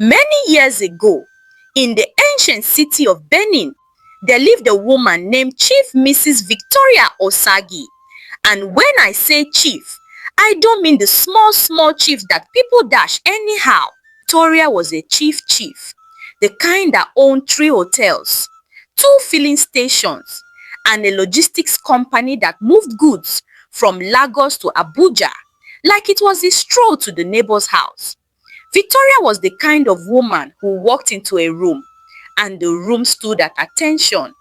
Many years ago, in the ancient city of Benin, there lived a woman named Chief Mrs. Victoria Osagi. And when I say chief, I don't mean the small chief that people dash anyhow. Victoria was a chief, the kind that owned 3 hotels, 2 filling stations, and a logistics company that moved goods from Lagos to Abuja like it was a stroll to the neighbor's house. Victoria was the kind of woman who walked into a room and the room stood at attention.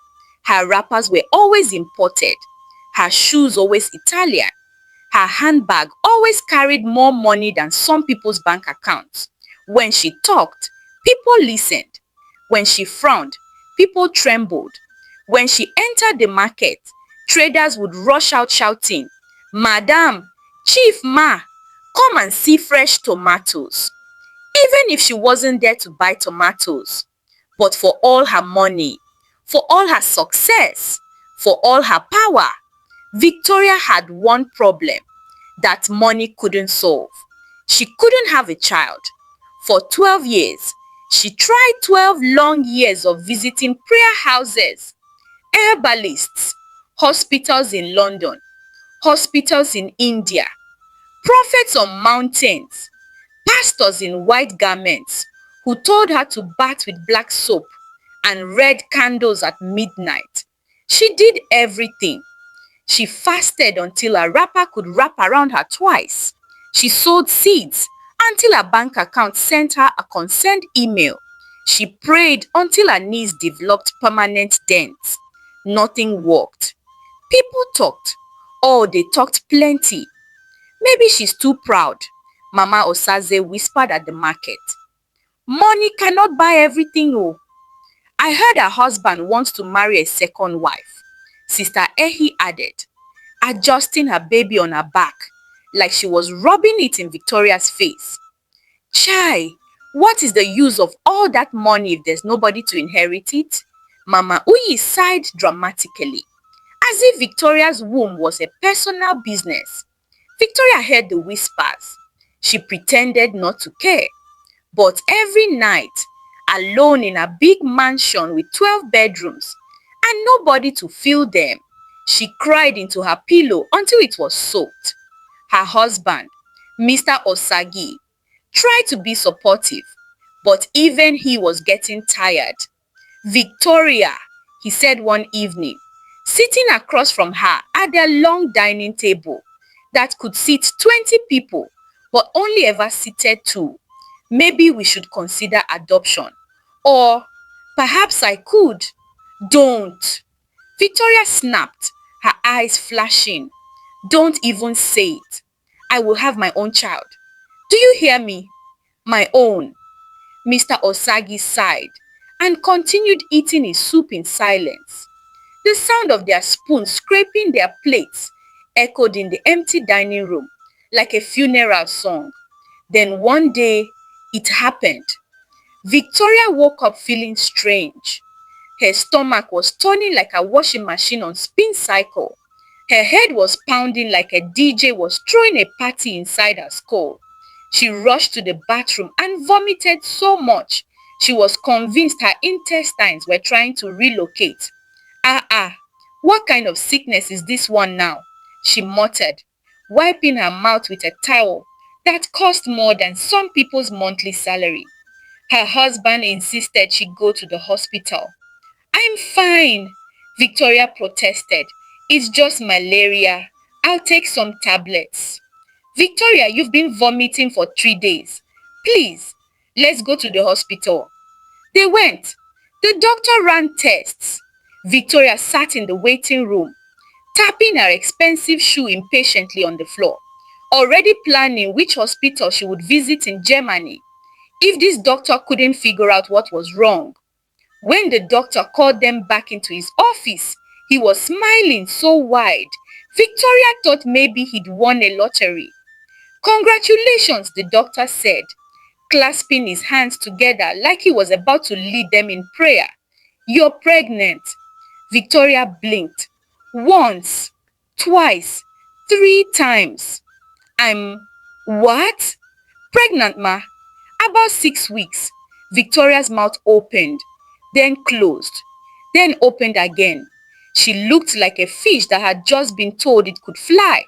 Her wrappers were always imported, her shoes always Italian, her handbag always carried more money than some people's bank accounts. When she talked, people listened. When she frowned, people trembled. When she entered the market, traders would rush out shouting, "Madam, Chief Ma, come and see fresh tomatoes." Even if she wasn't there to buy tomatoes. But for all her money, for all her success, for all her power, Victoria had one problem that money couldn't solve. She couldn't have a child. For 12 years, she tried 12 long years of visiting prayer houses, herbalists, hospitals in London, hospitals in India, prophets on mountains, pastors in white garments who told her to bath with black soap and red candles at midnight. She did everything. She fasted until her wrapper could wrap around her twice. She sowed seeds until her bank account sent her a consent email. She prayed until her knees developed permanent dents. Nothing worked. People talked. Oh, they talked plenty. Maybe she's too proud, Mama Osaze whispered at the market. Money cannot buy everything, oh. I heard her husband wants to marry a second wife, Sister Ehi added, adjusting her baby on her back like she was rubbing it in Victoria's face. Chai, what is the use of all that money if there's nobody to inherit it? Mama Uyi sighed dramatically, as if Victoria's womb was a personal business. Victoria heard the whispers. She pretended not to care. But every night, alone in a big mansion with 12 bedrooms and nobody to fill them, she cried into her pillow until it was soaked. Her husband, Mr. Osagi, tried to be supportive, but even he was getting tired. "Victoria," he said one evening, sitting across from her at their long dining table that could seat 20 people but only ever seated 2. "Maybe we should consider adoption. Or perhaps I could." "Don't." Victoria snapped, her eyes flashing. "Don't even say it. I will have my own child. Do you hear me? My own." Mr. Osagi sighed and continued eating his soup in silence. The sound of their spoons scraping their plates echoed in the empty dining room like a funeral song. Then one day, it happened. Victoria woke up feeling strange. Her stomach was turning like a washing machine on spin cycle. Her head was pounding like a DJ was throwing a party inside her skull. She rushed to the bathroom and vomited so much she was convinced her intestines were trying to relocate. What kind of sickness is this one now?" she muttered, wiping her mouth with a towel that cost more than some people's monthly salary. Her husband insisted she go to the hospital. "I'm fine," Victoria protested. "It's just malaria. I'll take some tablets." "Victoria, you've been vomiting for 3 days. Please, let's go to the hospital." They went. The doctor ran tests. Victoria sat in the waiting room, tapping her expensive shoe impatiently on the floor, already planning which hospital she would visit in Germany if this doctor couldn't figure out what was wrong. When the doctor called them back into his office, he was smiling so wide, Victoria thought maybe he'd won a lottery. "Congratulations," the doctor said, clasping his hands together like he was about to lead them in prayer. "You're pregnant." Victoria blinked. Once, twice, 3 times. "I'm what?" "Pregnant, ma. About 6 weeks. Victoria's mouth opened, then closed, then opened again. She looked like a fish that had just been told it could fly.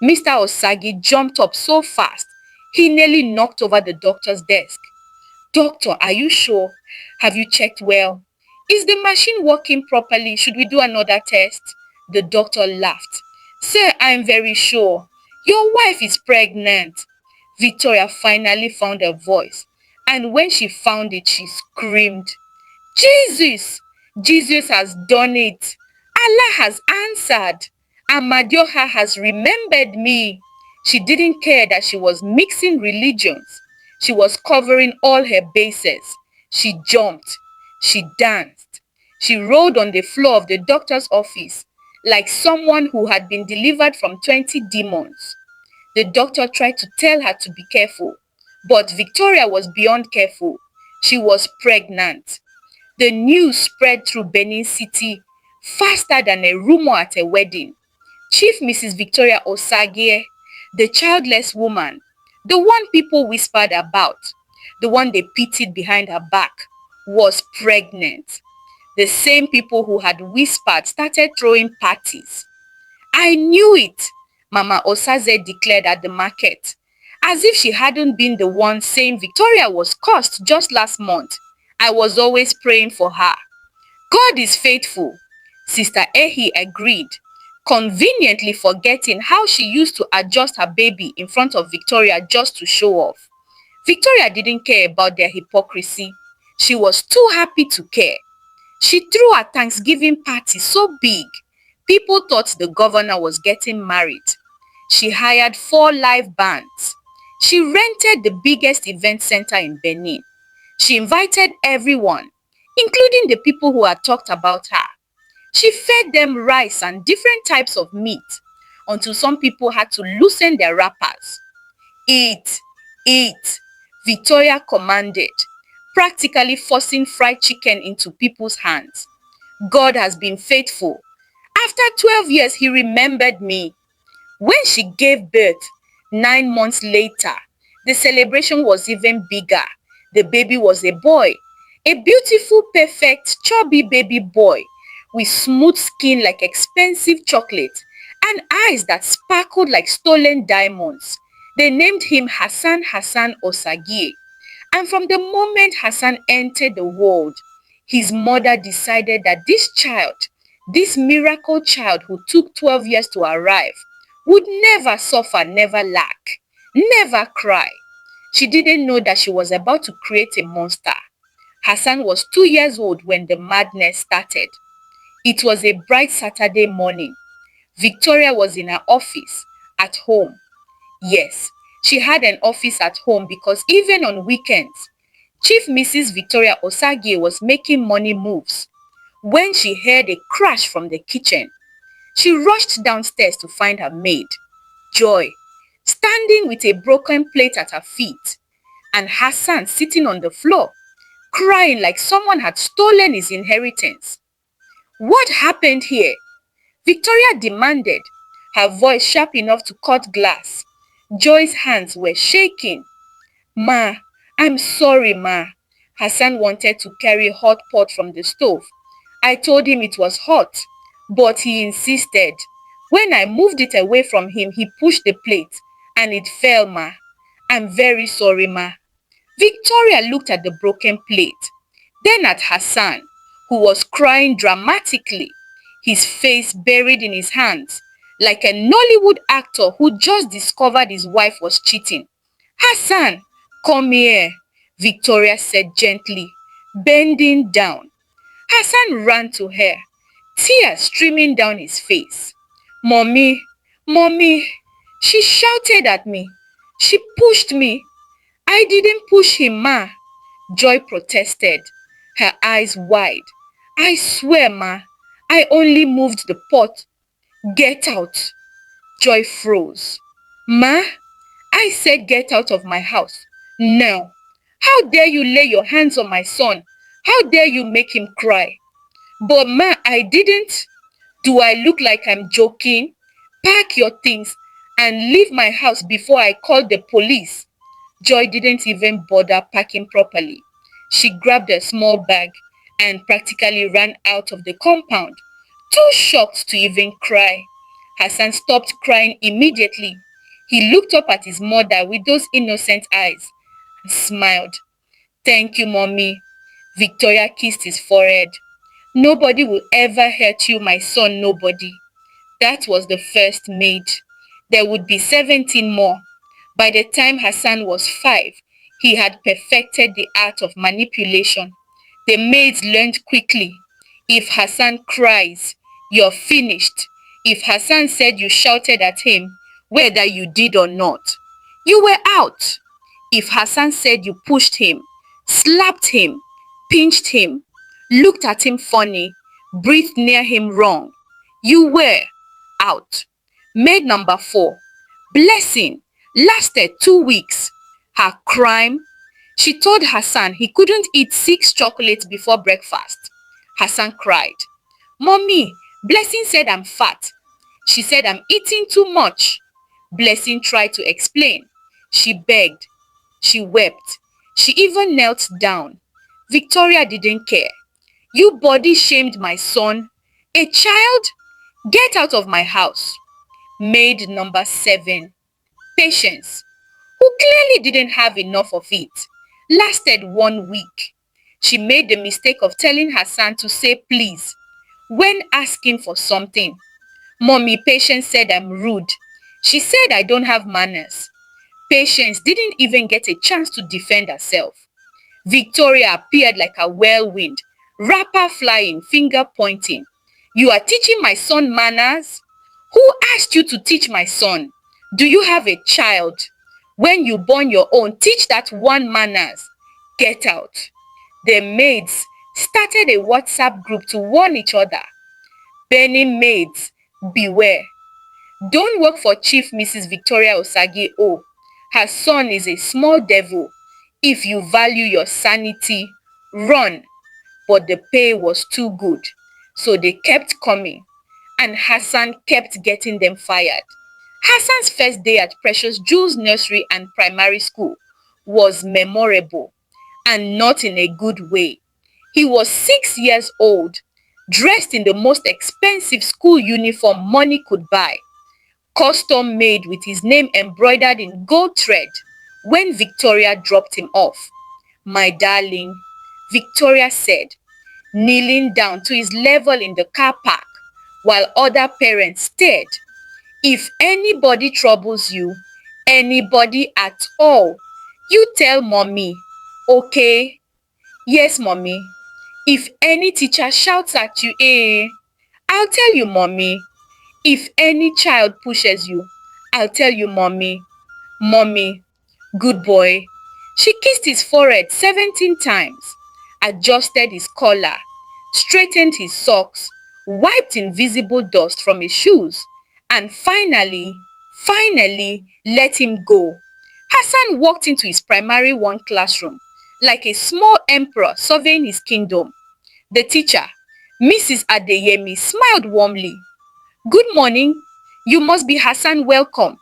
Mr. Osagi jumped up so fast, he nearly knocked over the doctor's desk. Doctor, are you sure? Have you checked well? Is the machine working properly? Should we do another test? The doctor laughed. Sir, I'm very sure. Your wife is pregnant. Victoria finally found her voice, and when she found it, she screamed, Jesus! Jesus has done it. Allah has answered. Amadioha has remembered me. She didn't care that she was mixing religions. She was covering all her bases. She jumped. She danced. She rolled on the floor of the doctor's office like someone who had been delivered from 20 demons. The doctor tried to tell her to be careful, but Victoria was beyond careful. She was pregnant. The news spread through Benin City faster than a rumor at a wedding. Chief Mrs. Victoria Osagie, the childless woman, the one people whispered about, the one they pitied behind her back, was pregnant. The same people who had whispered started throwing parties. I knew it, Mama Osaze declared at the market, as if she hadn't been the one saying Victoria was cursed just last month. I was always praying for her. God is faithful, Sister Ehi agreed, conveniently forgetting how she used to adjust her baby in front of Victoria just to show off. Victoria didn't care about their hypocrisy. She was too happy to care. She threw a Thanksgiving party so big, people thought the governor was getting married. She hired 4 live bands. She rented the biggest event center in Benin. She invited everyone, including the people who had talked about her. She fed them rice and different types of meat until some people had to loosen their wrappers. Eat, eat, Victoria commanded, practically forcing fried chicken into people's hands. God has been faithful. After 12 years, he remembered me. When she gave birth, 9 months later, the celebration was even bigger. The baby was a boy, a beautiful, perfect, chubby baby boy with smooth skin like expensive chocolate and eyes that sparkled like stolen diamonds. They named him Hassan Osagie. And from the moment Hassan entered the world, his mother decided that this child, this miracle child who took 12 years to arrive, would never suffer, never lack, never cry. She didn't know that she was about to create a monster. Hassan was 2 years old when the madness started. It was a bright Saturday morning. Victoria was in her office, at home. Yes, she had an office at home because even on weekends, Chief Mrs. Victoria Osagie was making money moves. When she heard a crash from the kitchen, she rushed downstairs to find her maid, Joy, standing with a broken plate at her feet, and Hassan sitting on the floor, crying like someone had stolen his inheritance. What happened here? Victoria demanded, her voice sharp enough to cut glass. Joy's hands were shaking. Ma, I'm sorry, Ma. Hassan wanted to carry a hot pot from the stove. I told him it was hot, but he insisted. When I moved it away from him, he pushed the plate and it fell, Ma. I'm very sorry, Ma. Victoria looked at the broken plate, then at Hassan, who was crying dramatically, his face buried in his hands, like a Nollywood actor who just discovered his wife was cheating. Hassan, come here, Victoria said gently, bending down. Hassan ran to her, tears streaming down his face. Mommy, Mommy, she shouted at me. She pushed me. I didn't push him, Ma. Joy protested, her eyes wide. I swear, Ma, I only moved the pot. Get out. Joy froze. Ma, I said get out of my house. Now. How dare you lay your hands on my son? How dare you make him cry? But Ma, I didn't. Do I look like I'm joking? Pack your things and leave my house before I call the police. Joy didn't even bother packing properly. She grabbed a small bag and practically ran out of the compound, too shocked to even cry. Hassan stopped crying immediately. He looked up at his mother with those innocent eyes and smiled. "Thank you, Mommy." Victoria kissed his forehead. "Nobody will ever hurt you, my son, nobody." That was the first maid. There would be 17 more. By the time Hassan was 5, he had perfected the art of manipulation. The maids learned quickly. If Hassan cries, you're finished. If Hassan said you shouted at him, whether you did or not, you were out. If Hassan said you pushed him, slapped him, pinched him, looked at him funny, breathed near him wrong, you were out. Maid number 4, Blessing, lasted 2 weeks. Her crime? She told Hassan he couldn't eat 6 chocolates before breakfast. Hassan cried. "Mommy, Blessing said I'm fat. She said I'm eating too much." Blessing tried to explain. She begged. She wept. She even knelt down. Victoria didn't care. "You body shamed my son. A child? Get out of my house." Maid number 7, Patience, who clearly didn't have enough of it, lasted 1 week. She made the mistake of telling Hassan to say please when asking for something. "Mommy, Patience said I'm rude. She said I don't have manners." Patience didn't even get a chance to defend herself. Victoria appeared like a whirlwind, wrapper flying, finger pointing. "You are teaching my son manners? Who asked you to teach my son? Do you have a child? When you born your own, teach that one manners. Get out." The maids started a WhatsApp group to warn each other. "Benin maids, beware. Don't work for Chief Mrs. Victoria Osagi O. Her son is a small devil. If you value your sanity, run." But the pay was too good, so they kept coming, and Hassan kept getting them fired. Hassan's first day at Precious Jewel's nursery and primary school was memorable, and not in a good way. He was 6 years old, dressed in the most expensive school uniform money could buy, custom made with his name embroidered in gold thread. When Victoria dropped him off, "My darling," Victoria said, kneeling down to his level in the car park, while other parents stared. "If anybody troubles you, anybody at all, you tell Mommy, okay?" "Yes, Mommy." "If any teacher shouts at you, I'll tell you, Mommy." "If any child pushes you, I'll tell you, Mommy." "Mommy." Good boy. She kissed his forehead 17 times, adjusted his collar, straightened his socks, wiped invisible dust from his shoes, and finally let him go. Hassan walked into his primary 1 classroom like a small emperor surveying his kingdom. The teacher, Mrs. Adeyemi, smiled warmly. "Good morning. You must be Hassan. Welcome.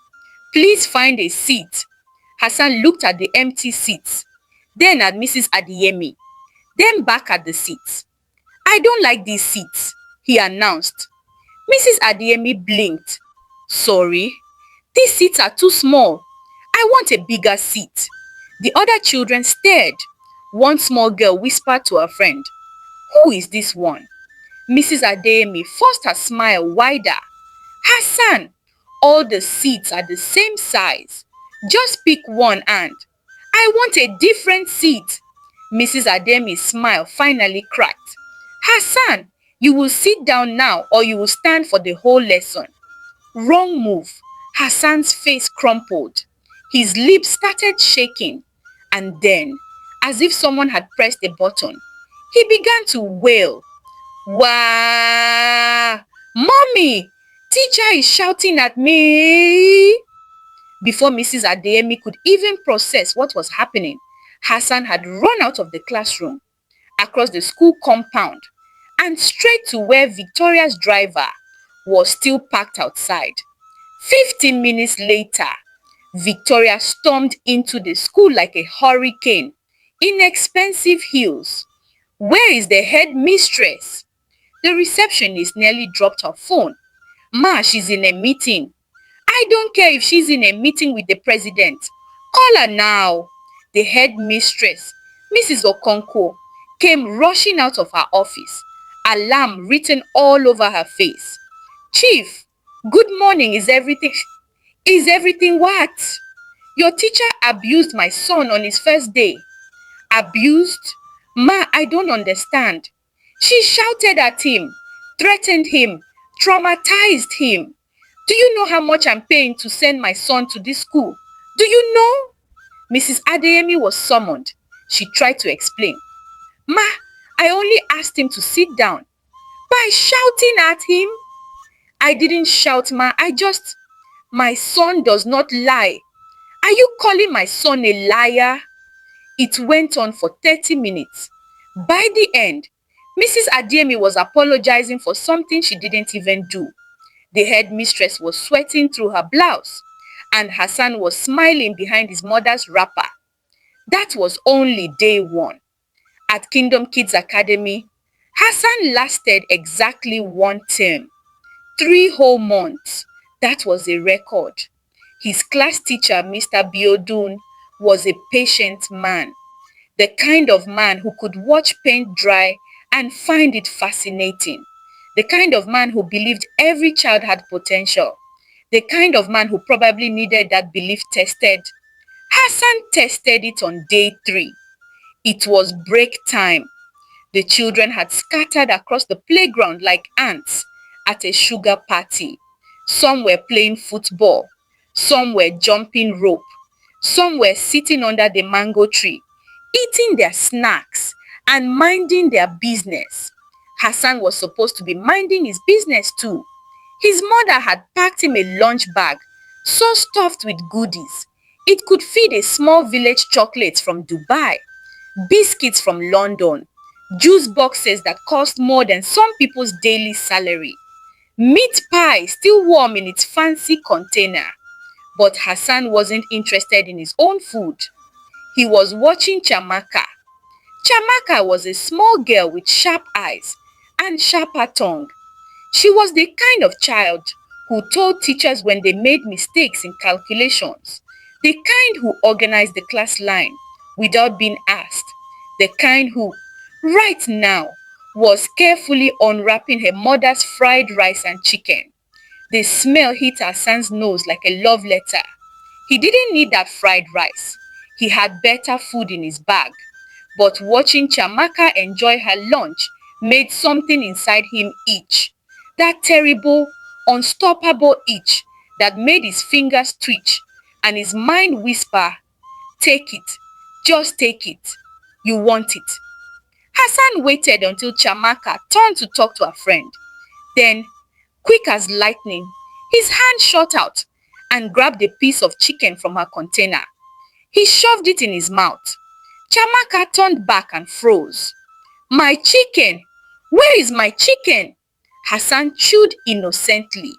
Please find a seat." Hassan looked at the empty seats, then at Mrs. Adeyemi, then back at the seats. "I don't like these seats," he announced. Mrs. Adeyemi blinked. "Sorry, these seats are too small. I want a bigger seat." The other children stared. One small girl whispered to her friend, "Who is this one?" Mrs. Adeyemi forced her smile wider. "Hassan, all the seats are the same size. Just pick one and—" "I want a different seat." Mrs. Adeyemi's smile finally cracked. "Hassan, you will sit down now or you will stand for the whole lesson." Wrong move. Hassan's face crumpled. His lips started shaking. And then, as if someone had pressed a button, he began to wail. "Wah! Mommy! Teacher is shouting at me!" Before Mrs. Adeyemi could even process what was happening, Hassan had run out of the classroom, across the school compound, and straight to where Victoria's driver was still parked outside. 15 minutes later, Victoria stormed into the school like a hurricane, Inexpensive heels. Where is the head mistress? The receptionist nearly dropped her phone. Ma, she's in a meeting. I don't care if she's in a meeting with the president. Call her now. The head mistress, Mrs. Okonkwo, came rushing out of her office, alarm written all over her face. Chief, good morning. Is everything what? Your teacher abused my son on his first day. Abused? Ma, I don't understand. She shouted at him, threatened him, traumatized him. Do you know how much I'm paying to send my son to this school? Do you know? Mrs. Adeyemi was summoned. She tried to explain. Ma, I only asked him to sit down. By shouting at him? I didn't shout, ma. My son does not lie. Are you calling my son a liar? It went on for 30 minutes. By the end, Mrs. Adeyemi was apologizing for something she didn't even do. The headmistress was sweating through her blouse, and Hassan was smiling behind his mother's wrapper. That was only day one. At Kingdom Kids Academy, Hassan lasted exactly one term. 3 whole months. That was a record. His class teacher, Mr. Biodun, was a patient man. The kind of man who could watch paint dry and find it fascinating. The kind of man who believed every child had potential. The kind of man who probably needed that belief tested. Hassan tested it on day 3. It was break time. The children had scattered across the playground like ants at a sugar party. Some were playing football. Some were jumping rope. Some were sitting under the mango tree, eating their snacks and minding their business. Hassan was supposed to be minding his business too. His mother had packed him a lunch bag, so stuffed with goodies. It could feed a small village chocolate from Dubai, biscuits from London, juice boxes that cost more than some people's daily salary, meat pie still warm in its fancy container. But Hassan wasn't interested in his own food. He was watching Chamaka. Chamaka was a small girl with sharp eyes and sharper tongue. She was the kind of child who told teachers when they made mistakes in calculations, the kind who organized the class line without being asked, the kind who, right now, was carefully unwrapping her mother's fried rice and chicken. The smell hit Hassan's nose like a love letter. He didn't need that fried rice. He had better food in his bag. But watching Chamaka enjoy her lunch made something inside him itch. That terrible, unstoppable itch that made his fingers twitch and his mind whisper, take it, just take it. You want it. Hassan waited until Chamaka turned to talk to her friend. Then, quick as lightning, his hand shot out and grabbed a piece of chicken from her container. He shoved it in his mouth. Chamaka turned back and froze. My chicken! Where is my chicken? Hassan chewed innocently.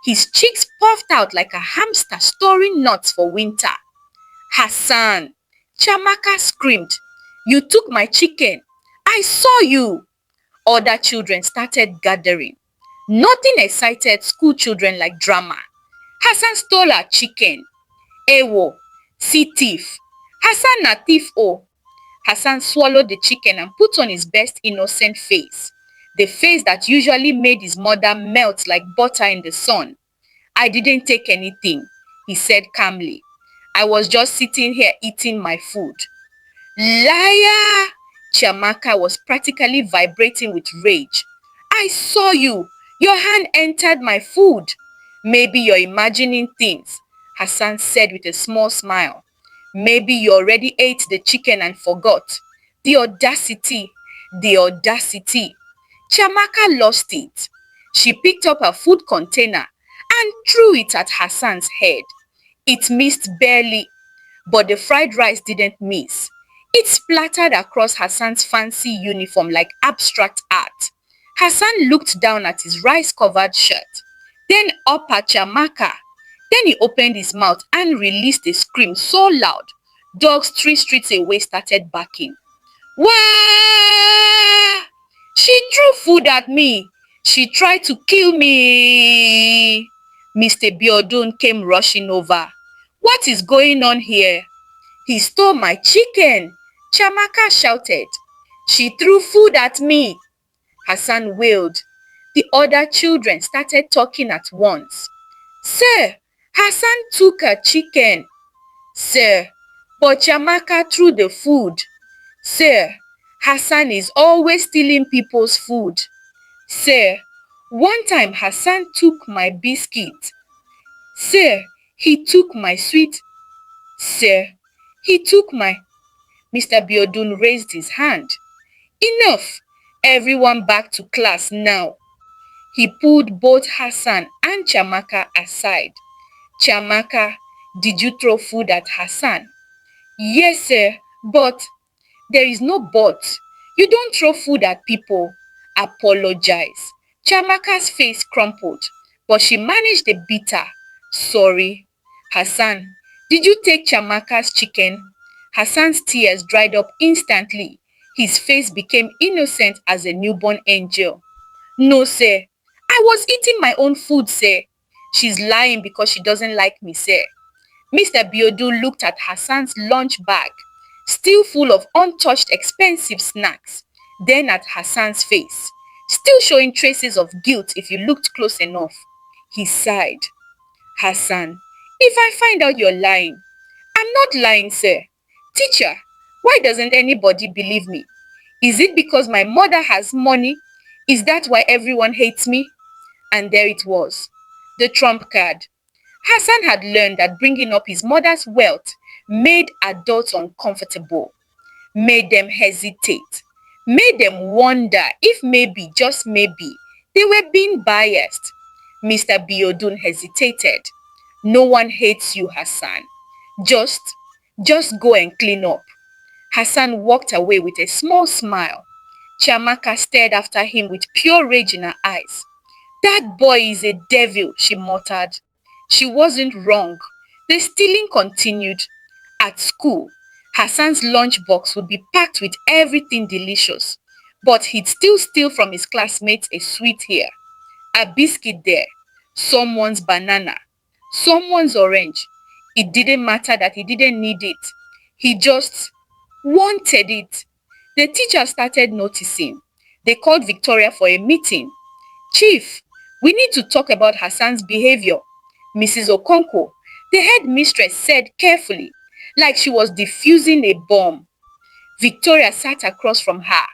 His cheeks puffed out like a hamster storing nuts for winter. Hassan! Chamaka screamed. You took my chicken. I saw you. Other children started gathering. Nothing excited school children like drama. Hassan stole her chicken. Ewo, see thief. Hassan na thief oh. Hassan swallowed the chicken and put on his best innocent face. The face that usually made his mother melt like butter in the sun. I didn't take anything, he said calmly. I was just sitting here eating my food. Liar! Chamaka was practically vibrating with rage. I saw you. Your hand entered my food. Maybe you're imagining things, Hassan said with a small smile. Maybe you already ate the chicken and forgot. The audacity, the audacity. Chamaka lost it. She picked up her food container and threw it at Hassan's head. It missed barely, but the fried rice didn't miss. It splattered across Hassan's fancy uniform like abstract art. Hassan looked down at his rice-covered shirt, then up at Chamaka. Then he opened his mouth and released a scream so loud, Dogs 3 streets away started barking. Wah! She threw food at me. She tried to kill me. Mr. Biodun came rushing over. What is going on here? He stole my chicken, Chamaka shouted. She threw food at me, Hassan wailed. The other children started talking at once. Sir, Hassan took a chicken. Sir, but Chamaka threw the food. Sir, Hassan is always stealing people's food. Sir, one time Hassan took my biscuit. Sir, he took my sweet. Sir, he took my... Mr. Biodun raised his hand. Enough! Everyone back to class now. He pulled both Hassan and Chamaka aside. Chamaka, did you throw food at Hassan? Yes, sir, but... There is no but. You don't throw food at people. Apologize. Chamaka's face crumpled, but she managed a bitter. Sorry. Hassan, did you take Chamaka's chicken? Hassan's tears dried up instantly. His face became innocent as a newborn angel. No, sir. I was eating my own food, sir. She's lying because she doesn't like me, sir. Mr. Biodu looked at Hassan's lunch bag, still full of untouched expensive snacks, then at Hassan's face, still showing traces of guilt if you looked close enough. He sighed. Hassan, if I find out you're lying, I'm not lying, sir. Teacher, why doesn't anybody believe me? Is it because my mother has money? Is that why everyone hates me? And there it was, the trump card. Hassan had learned that bringing up his mother's wealth made adults uncomfortable, made them hesitate, made them wonder if maybe, just maybe, they were being biased. Mr. Biodun hesitated. No one hates you, Hassan. Just go and clean up. Hassan walked away with a small smile. Chamaka stared after him with pure rage in her eyes. That boy is a devil, she muttered. She wasn't wrong. The stealing continued. At school, Hassan's lunchbox would be packed with everything delicious, but he'd still steal from his classmates a sweet here, a biscuit there, someone's banana, someone's orange. It didn't matter that he didn't need it. He just wanted it. The teacher started noticing. They called Victoria for a meeting. Chief, we need to talk about Hassan's behavior. Mrs. Okonkwo, the headmistress, said carefully, like she was defusing a bomb. Victoria sat across from her,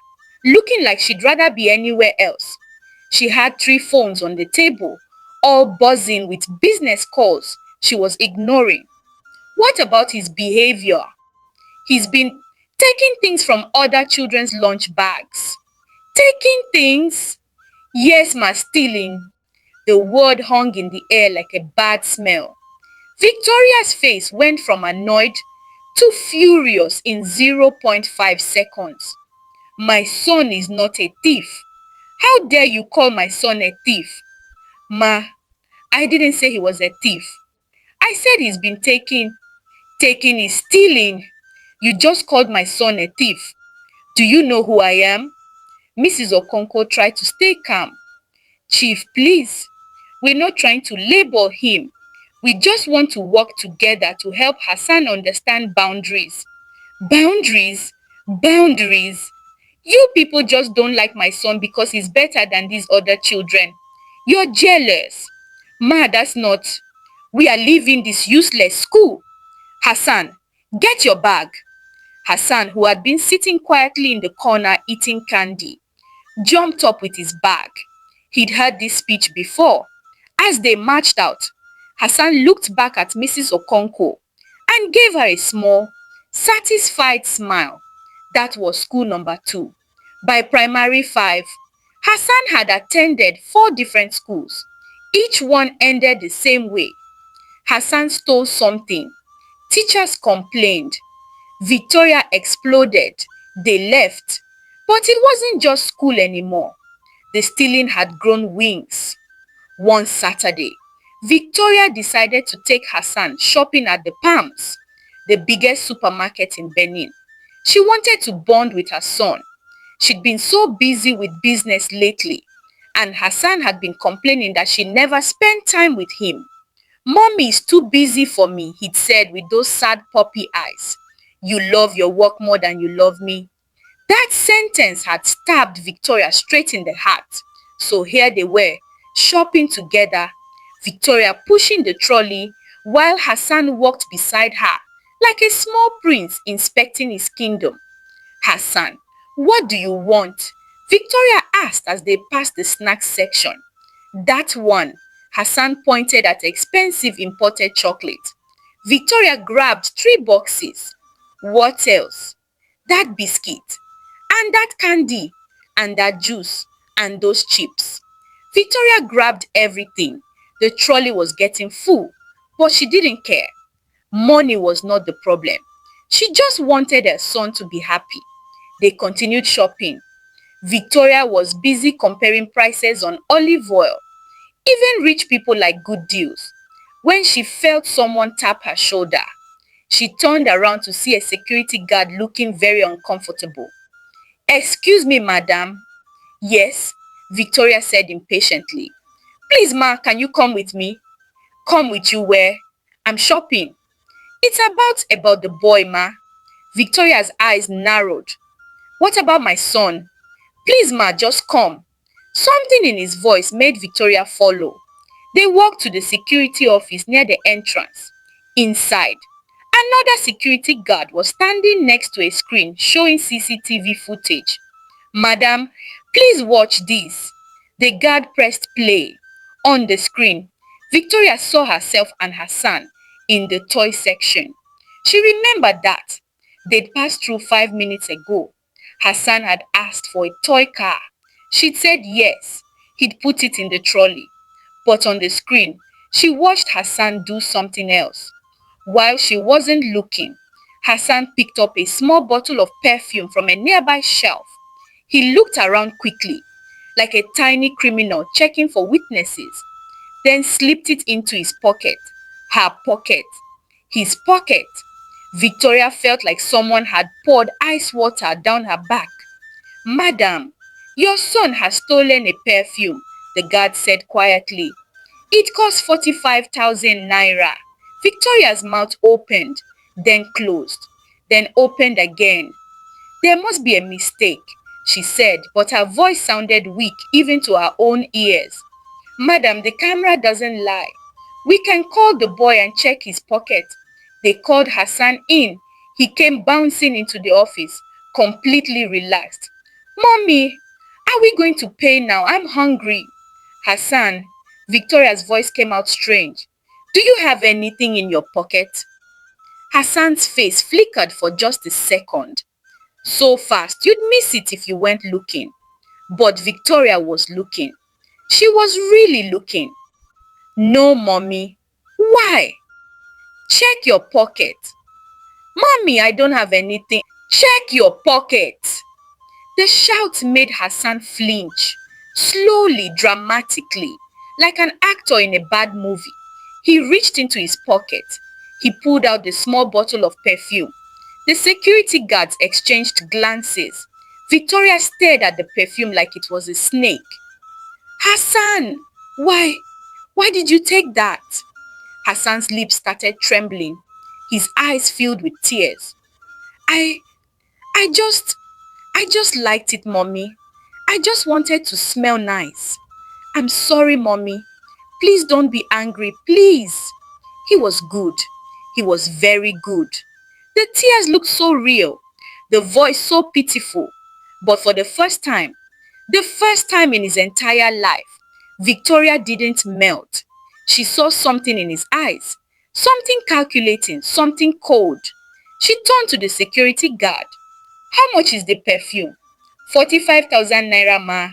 looking like she'd rather be anywhere else. She had 3 phones on the table, all buzzing with business calls she was ignoring. What about his behavior? He's been taking things from other children's lunch bags. Taking things? Yes, ma, stealing. The word hung in the air like a bad smell. Victoria's face went from annoyed to furious in 0.5 seconds. My son is not a thief. How dare you call my son a thief? Ma, I didn't say he was a thief. I said he's been taking. Taking is stealing. You just called my son a thief. Do you know who I am? Mrs. Okonkwo tried to stay calm. Chief, please. We're not trying to label him. We just want to work together to help Hassan understand boundaries. Boundaries? Boundaries? You people just don't like my son because he's better than these other children. You're jealous. Ma, that's not. We are leaving this useless school. Hassan, get your bag. Hassan, who had been sitting quietly in the corner eating candy, jumped up with his bag. He'd heard this speech before. As they marched out, Hassan looked back at Mrs. Okonkwo and gave her a small, satisfied smile. That was school number 2. By primary 5, Hassan had attended 4 different schools. Each one ended the same way. Hassan stole something. Teachers complained. Victoria exploded. They left. But it wasn't just school anymore. The stealing had grown wings. One Saturday, Victoria decided to take Hassan shopping at the Palms. the biggest supermarket in Benin. She wanted to bond with her son. She'd been so busy with business lately, and Hassan had been complaining that she never spent time with him. "Mommy is too busy for me," he'd said with those sad puppy eyes. "You love your work more than you love me." That sentence had stabbed Victoria straight in the heart. So here they were, shopping together, Victoria pushing the trolley while Hassan walked beside her like a small prince inspecting his kingdom. "Hassan, what do you want?" Victoria asked as they passed the snack section. "That one." Hassan pointed at expensive imported chocolate. Victoria grabbed 3 boxes. "What else?" "That biscuit, and that candy, and that juice, and those chips." Victoria grabbed everything. The trolley was getting full, but she didn't care. Money was not the problem. She just wanted her son to be happy. They continued shopping. Victoria was busy comparing prices on olive oil. Even rich people like good deals. When she felt someone tap her shoulder, she turned around to see a security guard looking very uncomfortable. "Excuse me, madam." "Yes," Victoria said impatiently. "Please, ma, can you come with me?" "Come with you where?" "I'm shopping." "It's about the boy, ma." Victoria's eyes narrowed. "What about my son?" "Please, ma, just come." Something in his voice made Victoria follow. They walked to the security office near the entrance. Inside, another security guard was standing next to a screen showing CCTV footage. "Madam, please watch this." The guard pressed play. On the screen, Victoria saw herself and her son in the toy section. She remembered that they'd passed through 5 minutes ago. Hassan had asked for a toy car. She'd said yes. He'd put it in the trolley. But on the screen, she watched Hassan do something else. While she wasn't looking, Hassan picked up a small bottle of perfume from a nearby shelf. He looked around quickly, like a tiny criminal checking for witnesses, then slipped it into his pocket. Her pocket. His pocket. Victoria felt like someone had poured ice water down her back. "Madam, your son has stolen a perfume," the guard said quietly. "It cost 45,000 naira. Victoria's mouth opened, then closed, then opened again. "There must be a mistake," she said, but her voice sounded weak even to her own ears. "Madam, the camera doesn't lie. We can call the boy and check his pocket." They called Hassan in. He came bouncing into the office, completely relaxed. "Mommy, are we going to pay now? I'm hungry." "Hassan," Victoria's voice came out strange. "Do you have anything in your pocket?" Hassan's face flickered for just a second. So fast, you'd miss it if you weren't looking. But Victoria was looking. She was really looking. "No, mommy." "Why?" "Check your pocket." "Mommy, I don't have anything." "Check your pocket." The shout made Hassan flinch, slowly, dramatically, like an actor in a bad movie. He reached into his pocket. He pulled out the small bottle of perfume. The security guards exchanged glances. Victoria stared at the perfume like it was a snake. "Hassan, why did you take that?" Hassan's lips started trembling. His eyes filled with tears. I, I just liked it, mommy. I just wanted to smell nice. I'm sorry, mommy. Please don't be angry, please." He was good. He was very good. The tears looked so real, the voice so pitiful. But for the first time in his entire life, Victoria didn't melt. She saw something in his eyes, something calculating, something cold. She turned to the security guard. "How much is the perfume?" 45,000 naira, ma."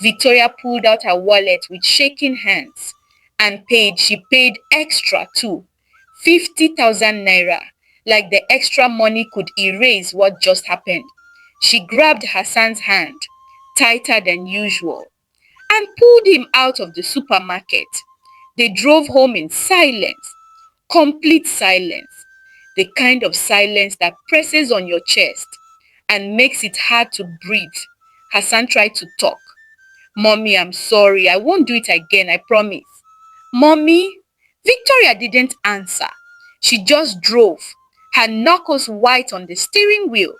Victoria pulled out her wallet with shaking hands and paid. She paid extra too. 50,000 naira. Like the extra money could erase what just happened. She grabbed Hassan's hand, tighter than usual, and pulled him out of the supermarket. They drove home in silence, complete silence. The kind of silence that presses on your chest and makes it hard to breathe. Hassan tried to talk. Mommy, I'm sorry. I won't do it again, I promise. Mommy? Victoria didn't answer. She just drove, her knuckles white on the steering wheel.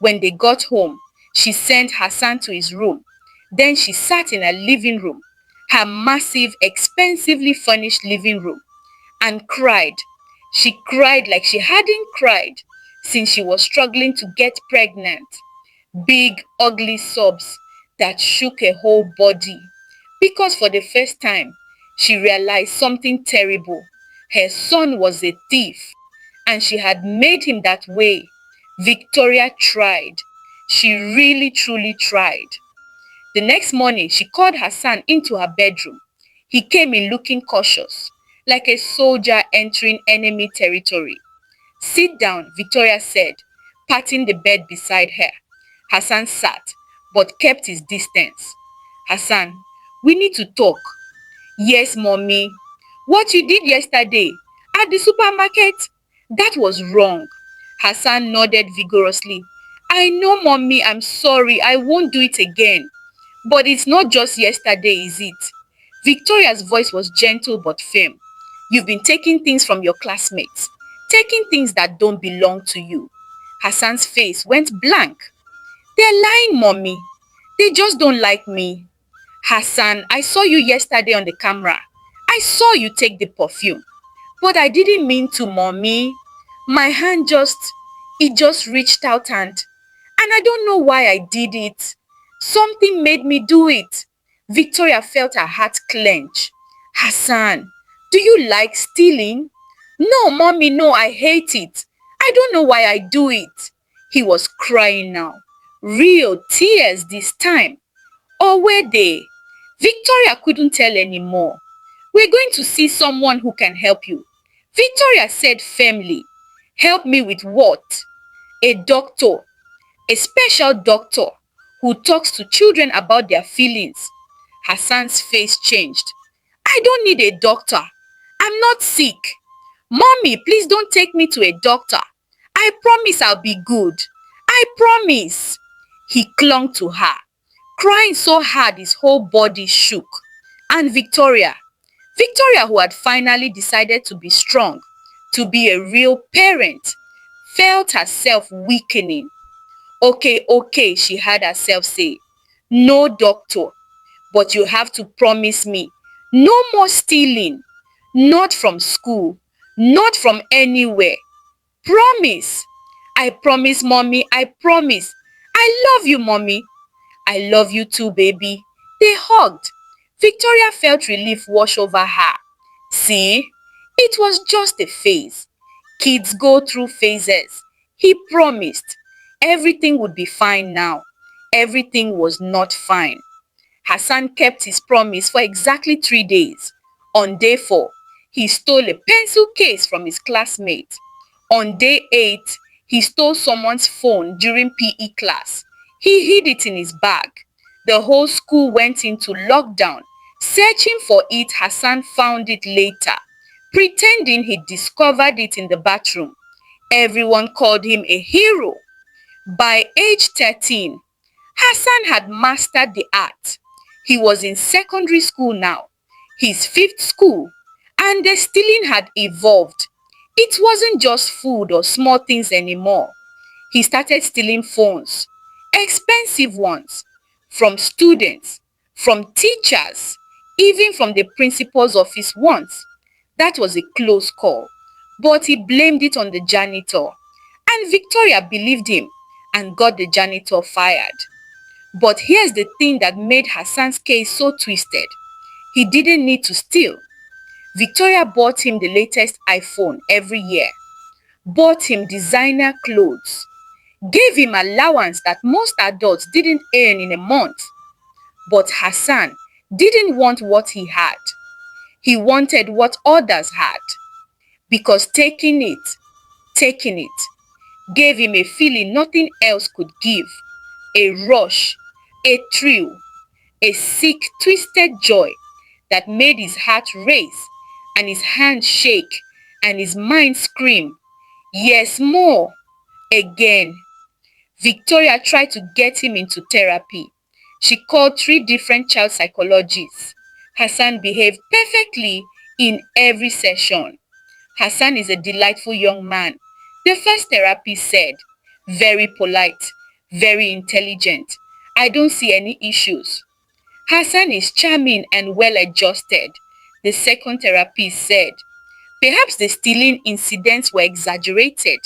When they got home, she sent Hassan to his room. Then she sat in her living room, her massive, expensively furnished living room, and cried. She cried like she hadn't cried since she was struggling to get pregnant. Big, ugly sobs that shook her whole body. Because for the first time, she realized something terrible. Her son was a thief, and she had made him that way. Victoria tried. She really, truly tried. The next morning, she called Hassan into her bedroom. He came in looking cautious, like a soldier entering enemy territory. Sit down, Victoria said, patting the bed beside her. Hassan sat, but kept his distance. Hassan, we need to talk. Yes, mommy. What you did yesterday at the supermarket, that was wrong. Hassan nodded vigorously. I know, mommy, I'm sorry. I won't do it again. But it's not just yesterday, is it? Victoria's voice was gentle but firm. You've been taking things from your classmates, taking things that don't belong to you. Hassan's face went blank. They're lying, mommy. They just don't like me. Hassan, I saw you yesterday on the camera. I saw you take the perfume. But I didn't mean to, mommy. My hand it just reached out and I don't know why I did it. Something made me do it. Victoria felt her heart clench. Hassan, do you like stealing? No, mommy, no, I hate it. I don't know why I do it. He was crying now. Real tears this time. Or were they? Victoria couldn't tell anymore. We're going to see someone who can help you. Victoria said firmly. Help me with what? A doctor. A special doctor who talks to children about their feelings. Hassan's face changed. I don't need a doctor. I'm not sick. Mommy, please don't take me to a doctor. I promise I'll be good. I promise. He clung to her, crying so hard his whole body shook. And Victoria who had finally decided to be strong, to be a real parent, felt herself weakening. Okay, she heard herself say. No doctor, but you have to promise me. No more stealing. Not from school. Not from anywhere. Promise. I promise, mommy. I promise. I love you, mommy. I love you too, baby. They hugged. Victoria felt relief wash over her. See, it was just a phase. Kids go through phases. He promised. Everything would be fine now. Everything was not fine. Hassan kept his promise for exactly 3 days. On day 4, he stole a pencil case from his classmate. On day 8, he stole someone's phone during PE class. He hid it in his bag. The whole school went into lockdown. Searching for it, Hassan found it later, pretending he discovered it in the bathroom. Everyone called him a hero. By age 13, Hassan had mastered the art. He was in secondary school now, his 5th school, and the stealing had evolved. It wasn't just food or small things anymore. He started stealing phones, expensive ones, from students, from teachers, even from the principal's office once. That was a close call, but he blamed it on the janitor. And Victoria believed him and got the janitor fired. But here's the thing that made Hassan's case so twisted. He didn't need to steal. Victoria bought him the latest iPhone every year, bought him designer clothes, gave him allowance that most adults didn't earn in a month. But Hassan didn't want what he had. He wanted what others had. Because taking it, gave him a feeling nothing else could give. A rush, a thrill, a sick, twisted joy that made his heart race and his hands shake and his mind scream. Yes, more. Again. Victoria tried to get him into therapy. She called 3 different child psychologists. Hassan behaved perfectly in every session. Hassan is a delightful young man. The first therapist said, very polite, very intelligent. I don't see any issues. Hassan is charming and well-adjusted. The second therapist said, perhaps the stealing incidents were exaggerated.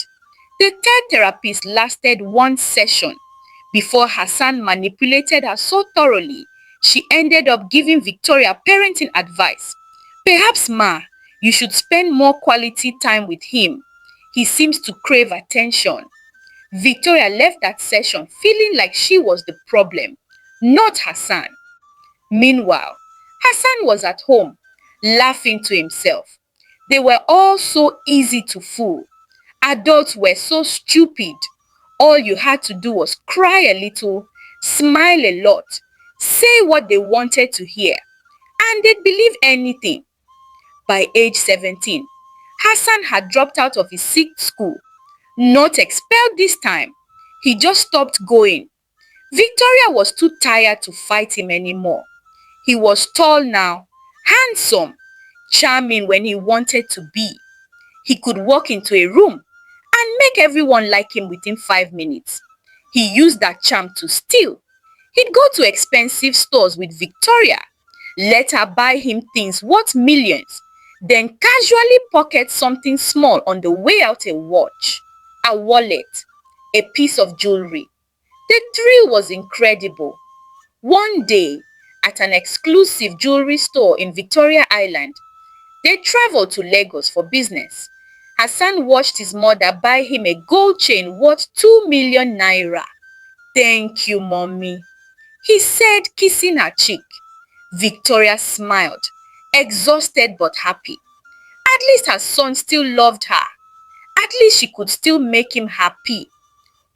The third therapist lasted 1 session before Hassan manipulated her so thoroughly, she ended up giving Victoria parenting advice. Perhaps, Ma, you should spend more quality time with him. He seems to crave attention. Victoria left that session feeling like she was the problem, not Hassan. Meanwhile, Hassan was at home, laughing to himself. They were all so easy to fool. Adults were so stupid. All you had to do was cry a little, smile a lot, say what they wanted to hear, and they'd believe anything. By age 17, Hassan had dropped out of his sixth school. Not expelled this time. He just stopped going. Victoria was too tired to fight him anymore. He was tall now, handsome, charming when he wanted to be. He could walk into a room and make everyone like him within 5 minutes. He used that charm to steal. He'd go to expensive stores with Victoria, let her buy him things worth millions, then casually pocket something small on the way out, a watch, a wallet, a piece of jewelry. The thrill was incredible. One day, at an exclusive jewelry store in Victoria Island, they traveled to Lagos for business. Hassan watched his mother buy him a gold chain worth 2 million naira. Thank you, mommy, he said, kissing her cheek. Victoria smiled, exhausted but happy. At least her son still loved her. At least she could still make him happy.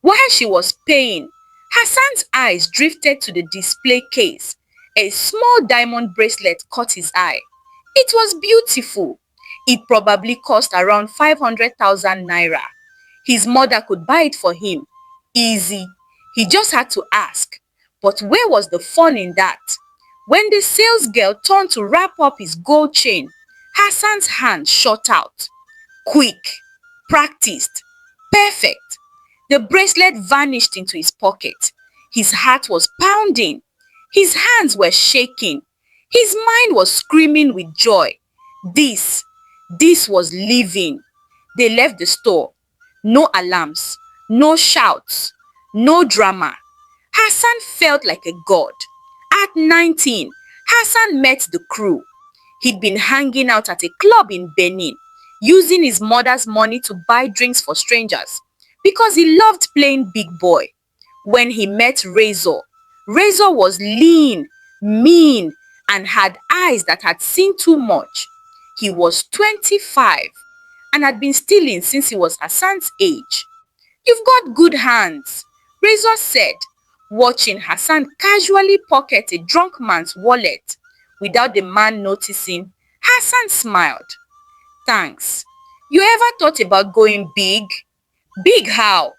While she was paying, Hassan's eyes drifted to the display case. A small diamond bracelet caught his eye. It was beautiful. It probably cost around 500,000 naira. His mother could buy it for him. Easy. He just had to ask. But where was the fun in that? When the sales girl turned to wrap up his gold chain, Hassan's hand shot out. Quick, practiced, perfect. The bracelet vanished into his pocket. His heart was pounding. His hands were shaking. His mind was screaming with joy. This was living. They left the store. No alarms, no shouts, no drama. Hassan felt like a god. At 19, Hassan met the crew. He'd been hanging out at a club in Benin, using his mother's money to buy drinks for strangers because he loved playing big boy. When he met Razor, Razor was lean, mean, and had eyes that had seen too much. He was 25 and had been stealing since he was Hassan's age. You've got good hands, Razor said, watching Hassan casually pocket a drunk man's wallet. Without the man noticing, Hassan smiled. Thanks. You ever thought about going big? Big how?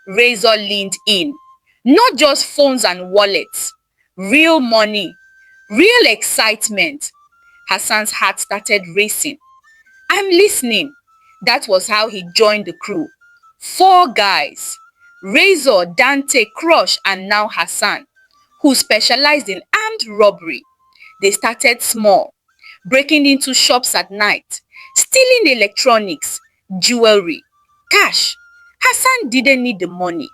Razor leaned in. Not just phones and wallets. Real money. Real excitement. Hassan's heart started racing. I'm listening. That was how he joined the crew. 4 guys. Razor, Dante, Crush, and now Hassan, who specialized in armed robbery. They started small, breaking into shops at night, stealing electronics, jewelry, cash. Hassan didn't need the money.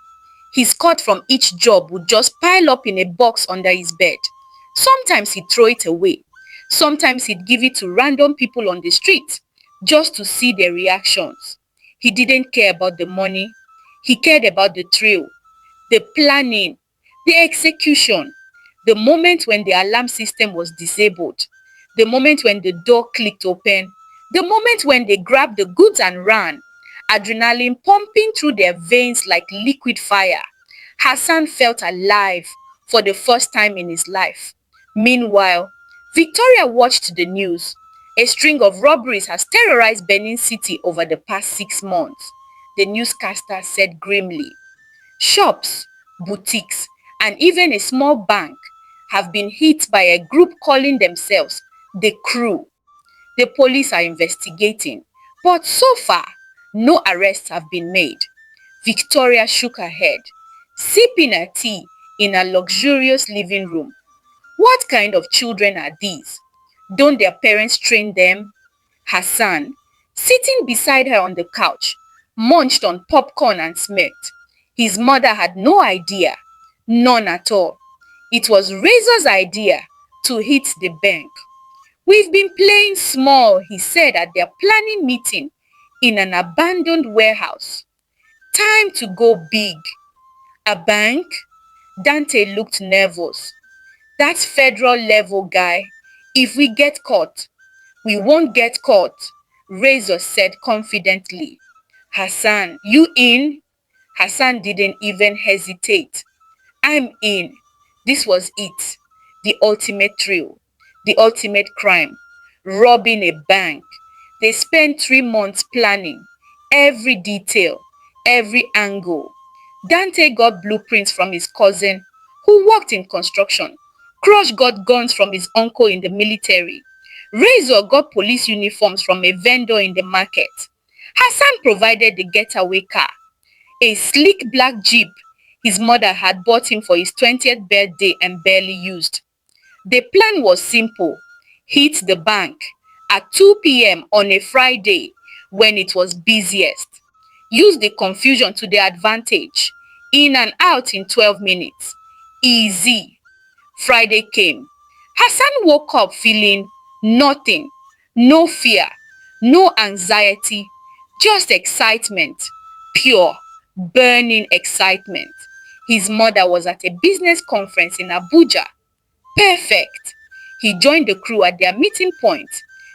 His cut from each job would just pile up in a box under his bed. Sometimes he'd throw it away. Sometimes he'd give it to random people on the street, just to see their reactions. He didn't care about the money. He cared about the thrill, the planning, the execution, the moment when the alarm system was disabled, the moment when the door clicked open, the moment when they grabbed the goods and ran, adrenaline pumping through their veins like liquid fire. Hassan felt alive for the first time in his life. Meanwhile, Victoria watched the news. A string of robberies has terrorized Benin City over the past 6 months. the newscaster said grimly. Shops, boutiques, and even a small bank have been hit by a group calling themselves the Crew. The police are investigating, but so far, no arrests have been made. Victoria shook her head, sipping her tea in a luxurious living room. What kind of children are these? Don't their parents train them? Hassan, sitting beside her on the couch, munched on popcorn and smirked. His mother had no idea, none at all. It was Razor's idea to hit the bank. We've been playing small, he said at their planning meeting in an abandoned warehouse. Time to go big. A bank? Dante looked nervous. That's federal level, guy. If we get caught, we won't get caught, Razor said confidently. Hassan, you in? Hassan didn't even hesitate. I'm in. This was it. The ultimate thrill. The ultimate crime. Robbing a bank. They spent 3 months planning. Every detail. Every angle. Dante got blueprints from his cousin, who worked in construction. Crush got guns from his uncle in the military. Razor got police uniforms from a vendor in the market. Hassan provided the getaway car, a sleek black Jeep his mother had bought him for his 20th birthday and barely used. The plan was simple. Hit the bank at 2 p.m. on a Friday when it was busiest. Use the confusion to the advantage. In and out in 12 minutes. Easy. Friday came. Hassan woke up feeling nothing. No fear. No anxiety. Just excitement. Pure, burning excitement. His mother was at a business conference in Abuja. Perfect. He joined the crew at their meeting point.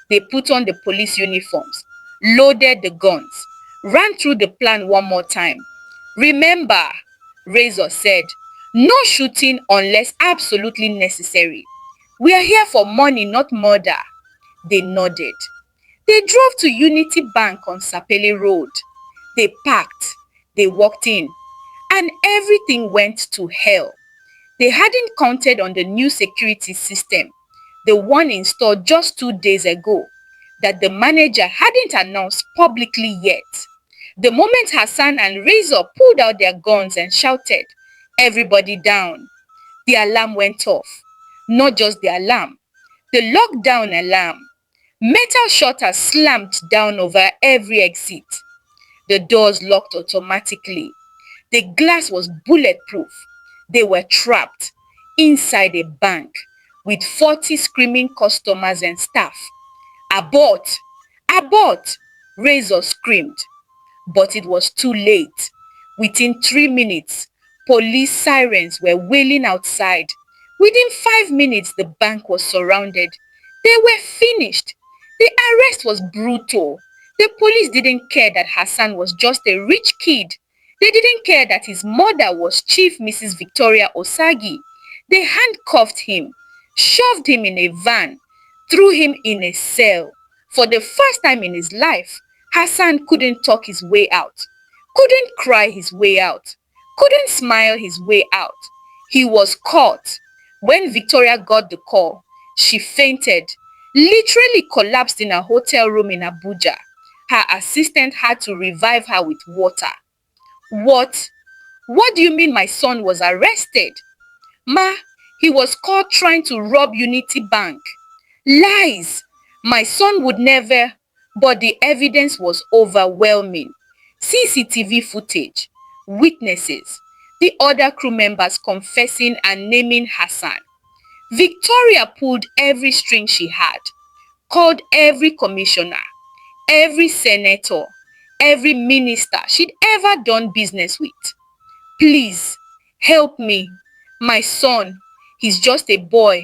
They put on the police uniforms, loaded the guns, ran through the plan one more time. Remember, Razor said, no shooting unless absolutely necessary. We are here for money, not murder. They nodded. They drove to Unity Bank on Sapele Road. They parked. They walked in. And everything went to hell. They hadn't counted on the new security system, the one installed just 2 days ago, that the manager hadn't announced publicly yet. The moment Hassan and Razor pulled out their guns and shouted, "Everybody down," the alarm went off. Not just the alarm, the lockdown alarm. Metal shutters slammed down over every exit. The doors locked automatically. The glass was bulletproof. They were trapped inside a bank with 40 screaming customers and staff. "Abort! Abort!" Razor screamed. But it was too late. Within 3 minutes, police sirens were wailing outside. Within 5 minutes, the bank was surrounded. They were finished. The arrest was brutal. The police didn't care that Hassan was just a rich kid. They didn't care that his mother was Chief Mrs. Victoria Osagi. They handcuffed him, shoved him in a van, threw him in a cell. For the first time in his life, Hassan couldn't talk his way out, couldn't cry his way out, couldn't smile his way out. He was caught. When Victoria got the call, she fainted, literally collapsed in a hotel room in Abuja. Her assistant had to revive her with water. What? What do you mean my son was arrested? Ma, he was caught trying to rob Unity Bank. Lies! My son would never, but the evidence was overwhelming. CCTV footage, witnesses, the other crew members confessing and naming Hassan. Victoria pulled every string she had, called every commissioner, every senator, every minister she'd ever done business with. Please, help me. My son, he's just a boy.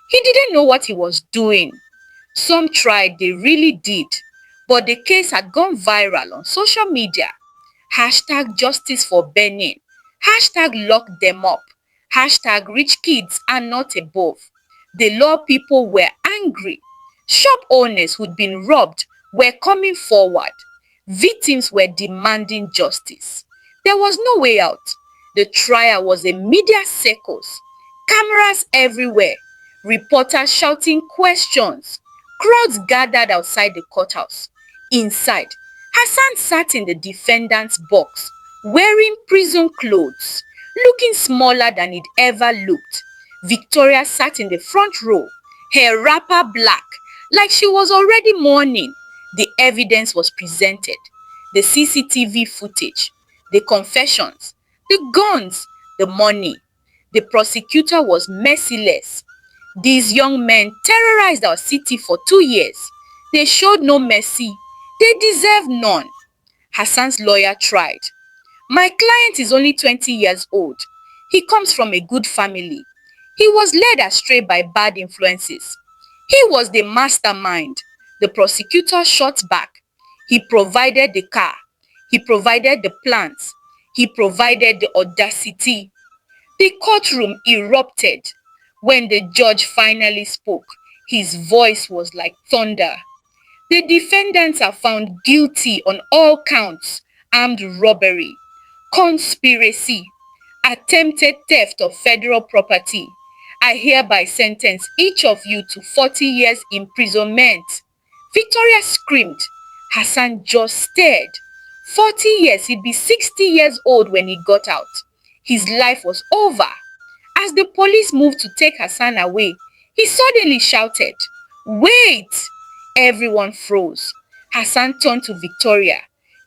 He didn't know what he was doing. Some tried, they really did. But the case had gone viral on social media. Hashtag justice for Benin. Hashtag lock them up. Hashtag rich kids are not above. The law people were angry. Shop owners who'd been robbed were coming forward. Victims were demanding justice. There was no way out. The trial was a media circus. Cameras everywhere. Reporters shouting questions. Crowds gathered outside the courthouse. Inside, Hassan sat in the defendant's box, wearing prison clothes, looking smaller than he'd ever looked. Victoria sat in the front row, her wrapper black, like she was already mourning. The evidence was presented. The CCTV footage, the confessions, the guns, the money. The prosecutor was merciless. These young men terrorized our city for 2 years. They showed no mercy. They deserve none. Hassan's lawyer tried. My client is only 20 years old. He comes from a good family. He was led astray by bad influences. He was the mastermind. The prosecutor shot back. He provided the car. He provided the plans. He provided the audacity. The courtroom erupted. When the judge finally spoke, his voice was like thunder. The defendants are found guilty on all counts: armed robbery, conspiracy, attempted theft of federal property. I hereby sentence each of you to 40 years imprisonment. Victoria screamed. Hassan just stared. 40 years, he'd be 60 years old when he got out. His life was over. As the police moved to take Hassan away, he suddenly shouted, "Wait!" Everyone froze. Hassan turned to Victoria,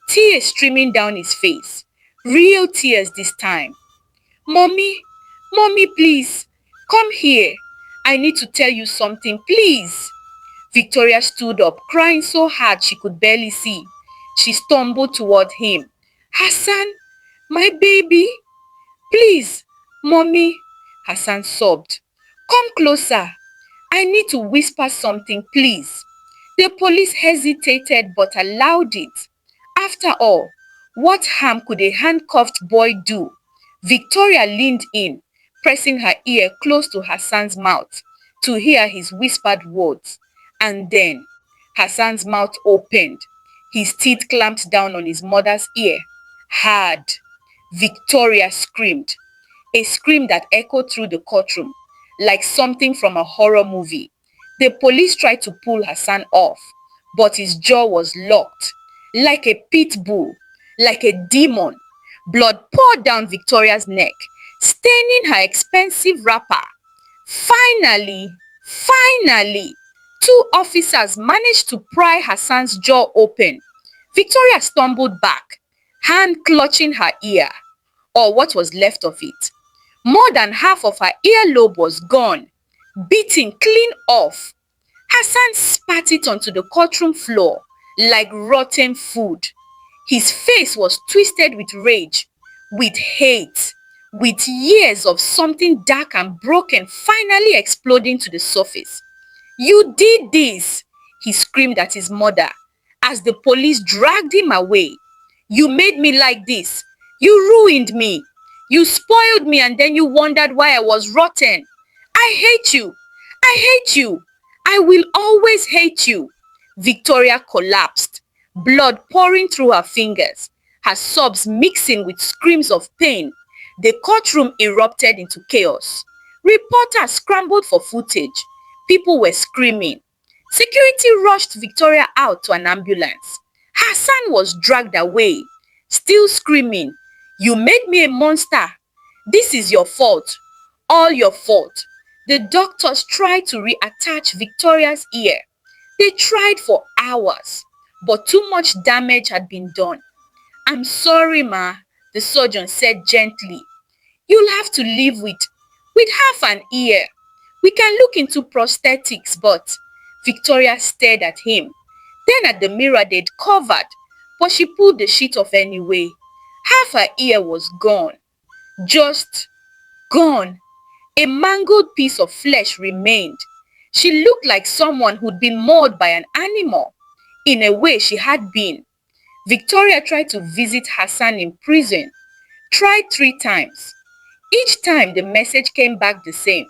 tears streaming down his face. Real tears this time. "Mommy, Mommy, please, come here. I need to tell you something, please." Victoria stood up, crying so hard she could barely see. She stumbled toward him. "Hassan, my baby, please, Mommy," Hassan sobbed. "Come closer. I need to whisper something, please." The police hesitated but allowed it. After all, what harm could a handcuffed boy do? Victoria leaned in, pressing her ear close to Hassan's mouth to hear his whispered words. And then Hassan's mouth opened. His teeth clamped down on his mother's ear. Hard. Victoria screamed. A scream that echoed through the courtroom, like something from a horror movie. The police tried to pull Hassan off, but his jaw was locked, like a pit bull, like a demon. Blood poured down Victoria's neck, staining her expensive wrapper. Finally, two officers managed to pry Hassan's jaw open. Victoria stumbled back, hand clutching her ear, or what was left of it. More than half of her earlobe was gone, beaten clean off. Hassan spat it onto the courtroom floor like rotten food. His face was twisted with rage, with hate, with years of something dark and broken finally exploding to the surface. "You did this," he screamed at his mother as the police dragged him away. "You made me like this. You ruined me. You spoiled me, and then you wondered why I was rotten. I hate you. I hate you. I will always hate you." Victoria collapsed, blood pouring through her fingers, her sobs mixing with screams of pain. The courtroom erupted into chaos. Reporters scrambled for footage. People were screaming. Security rushed Victoria out to an ambulance. Hassan was dragged away, still screaming, "You made me a monster. This is your fault. All your fault." The doctors tried to reattach Victoria's ear. They tried for hours, but too much damage had been done. "I'm sorry, Ma," the surgeon said gently. "You'll have to live with half an ear. We can look into prosthetics, but..." Victoria stared at him, then at the mirror they'd covered, but she pulled the sheet off anyway. Half her ear was gone. Just gone. A mangled piece of flesh remained. She looked like someone who'd been mauled by an animal. In a way, she had been. Victoria tried to visit Hassan in prison. Tried 3 times. Each time the message came back the same.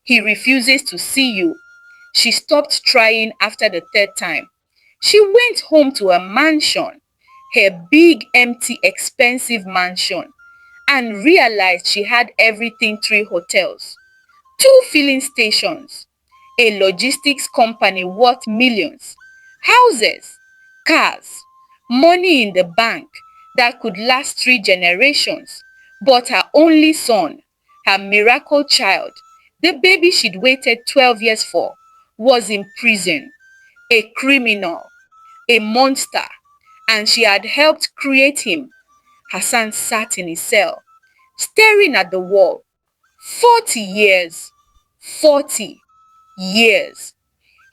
"He refuses to see you." She stopped trying after the 3rd time. She went home to her mansion. her big, empty, expensive mansion and realized she had everything: 3 hotels, 2 filling stations, a logistics company worth millions, houses, cars, money in the bank that could last 3 generations. But her only son, her miracle child, the baby she'd waited 12 years for, was in prison, a criminal, a monster, and she had helped create him. Hassan sat in his cell, staring at the wall. 40 years. 40 years.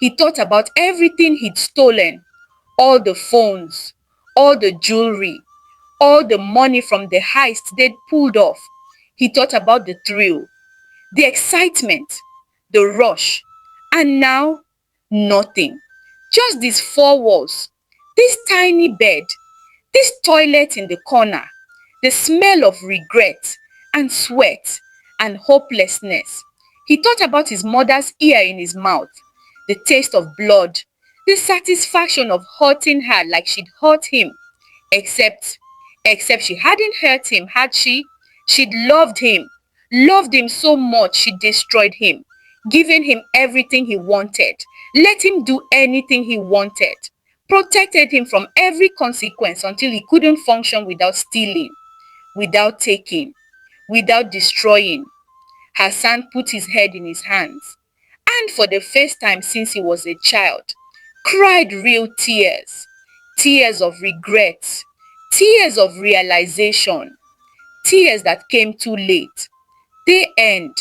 He thought about everything he'd stolen, all the phones, all the jewelry, all the money from the heist they'd pulled off. He thought about the thrill, the excitement, the rush, and now nothing. Just these 4 walls, this tiny bed, this toilet in the corner, the smell of regret and sweat and hopelessness. He thought about his mother's ear in his mouth, the taste of blood, the satisfaction of hurting her like she'd hurt him. Except she hadn't hurt him, had she? She'd loved him so much she destroyed him, giving him everything he wanted, let him do anything he wanted, protected him from every consequence until he couldn't function without stealing, without taking, without destroying. Hassan put his head in his hands and for the first time since he was a child, cried real tears, tears of regret, tears of realization, tears that came too late. They end